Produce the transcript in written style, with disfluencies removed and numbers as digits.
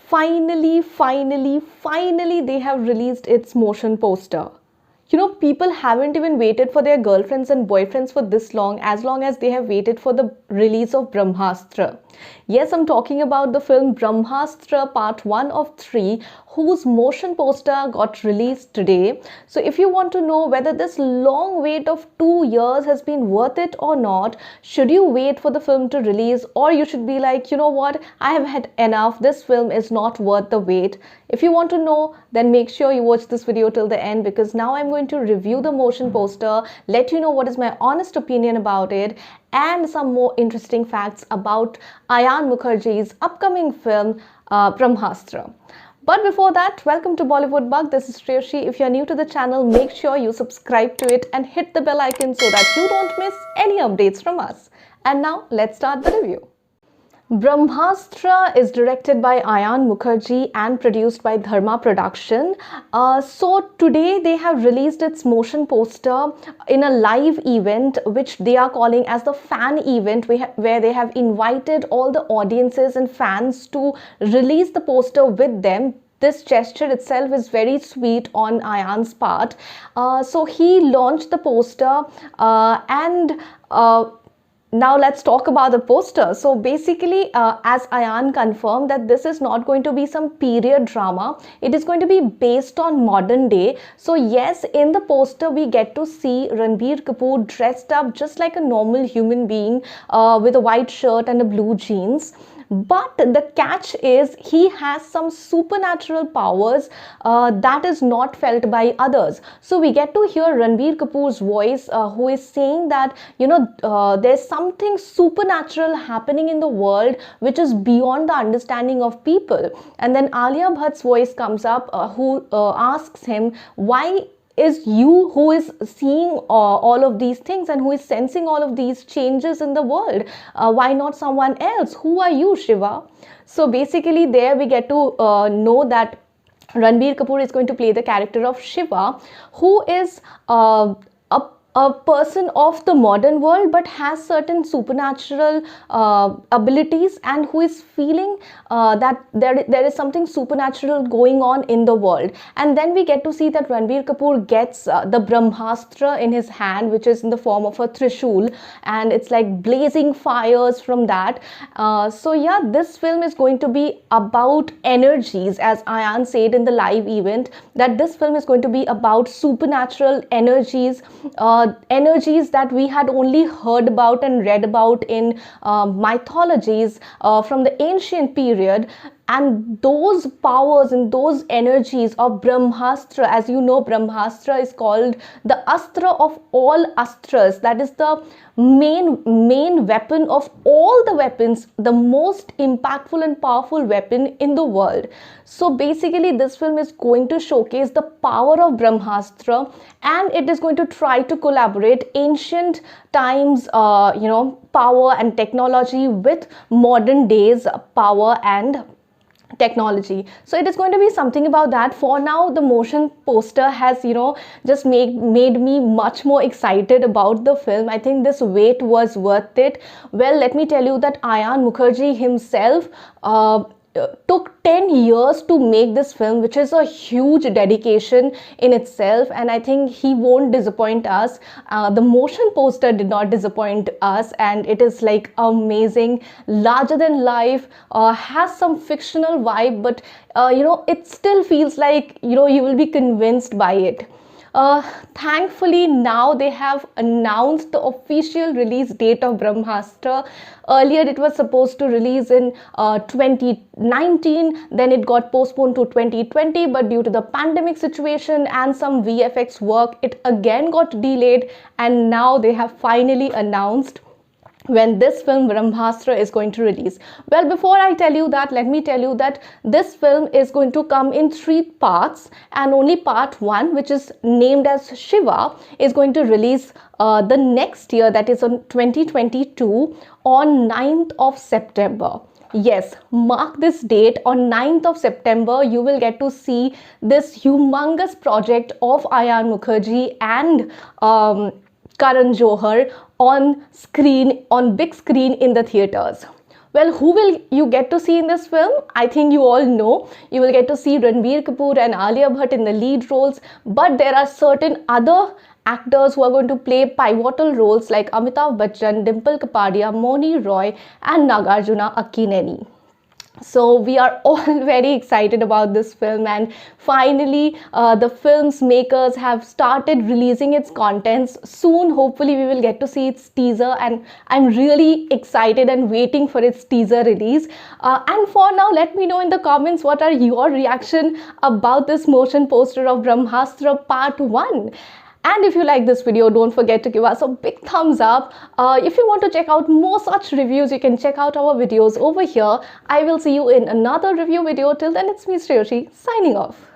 Finally, they have released its motion poster. People haven't even waited for their girlfriends and boyfriends for this long as they have waited for the release of Brahmastra. Yes, I'm talking about the film Brahmastra Part 1 of 3, whose motion poster got released today. So, if you want to know whether this long wait of 2 years has been worth it or not, should you wait for the film to release, or you should be like, you know what, I have had enough, this film is not worth the wait. If you want to know, then make sure you watch this video till the end, because now I'm going to review the motion poster, let you know what is my honest opinion about it, and some more interesting facts about Ayan Mukherjee's upcoming film Brahmastra. But before that, welcome to Bollywood Bug. This is Shreyashi. If you're new to the channel, make sure you subscribe to it and hit the bell icon so that you don't miss any updates from us. And now let's start the review. Brahmastra is directed by Ayan Mukherjee and produced by Dharma Production. So today they have released its motion poster in a live event which they are calling as the fan event, where they have invited all the audiences and fans to release the poster with them. This gesture itself is very sweet on Ayan's part. So he launched the poster and now let's talk about the poster. So basically, as Ayan confirmed, that this is not going to be some period drama. It is going to be based on modern day. So yes, in the poster we get to see Ranbir Kapoor dressed up just like a normal human being with a white shirt and a blue jeans. But the catch is he has some supernatural powers that is not felt by others. So we get to hear Ranbir Kapoor's voice who is saying that, there's something supernatural happening in the world which is beyond the understanding of people. And then Alia Bhatt's voice comes up who asks him, why is you who is seeing all of these things and who is sensing all of these changes in the world? Why not someone else? Who are you, Shiva? So basically there we get to know that Ranbir Kapoor is going to play the character of Shiva, who is a person of the modern world but has certain supernatural abilities, and who is feeling that there is something supernatural going on in the world. And then we get to see that Ranbir Kapoor gets the Brahmastra in his hand, which is in the form of a Trishul, and it's like blazing fires from that. So yeah, this film is going to be about energies, as Ayan said in the live event, that this film is going to be about supernatural energies, energies that we had only heard about and read about in mythologies from the ancient period. And those powers and those energies of Brahmastra, as you know, Brahmastra is called the Astra of all Astras. That is the main weapon of all the weapons, the most impactful and powerful weapon in the world. So basically this film is going to showcase the power of Brahmastra, and it is going to try to collaborate ancient times power and technology with modern days power and technology. So it is going to be something about that. For now, the motion poster has just made me much more excited about the film. I think this wait was worth it. Well, let me tell you that Ayan Mukherjee himself took 10 years to make this film, which is a huge dedication in itself, and I think he won't disappoint us. The motion poster did not disappoint us, and it is like amazing, larger than life, has some fictional vibe, but it still feels like you will be convinced by it. Thankfully, now they have announced the official release date of Brahmastra. Earlier, it was supposed to release in 2019, then it got postponed to 2020, but due to the pandemic situation and some VFX work, it again got delayed, and now they have finally announced when this film Brahmastra is going to release. Well, before I tell you that, let me tell you that this film is going to come in 3 parts, and only part 1, which is named as Shiva, is going to release the next year, that is on 2022, on 9th of September. Yes, mark this date, on 9th of September, you will get to see this humongous project of Ayan Mukherjee and Karan Johar on screen, on big screen in the theaters. Well, who will you get to see in this film? I think you all know. You will get to see Ranbir Kapoor and Alia Bhatt in the lead roles, but there are certain other actors who are going to play pivotal roles like Amitabh Bachchan, Dimple Kapadia, Moni Roy, and Nagarjuna Akkineni. So we are all very excited about this film, and finally the film's makers have started releasing its contents. Soon hopefully we will get to see its teaser, and I'm really excited and waiting for its teaser release. And for now, let me know in the comments what are your reaction about this motion poster of Brahmastra Part 1. And if you like this video, don't forget to give us a big thumbs up. If you want to check out more such reviews, you can check out our videos over here. I will see you in another review video. Till then, it's me, Shreyoshi, signing off.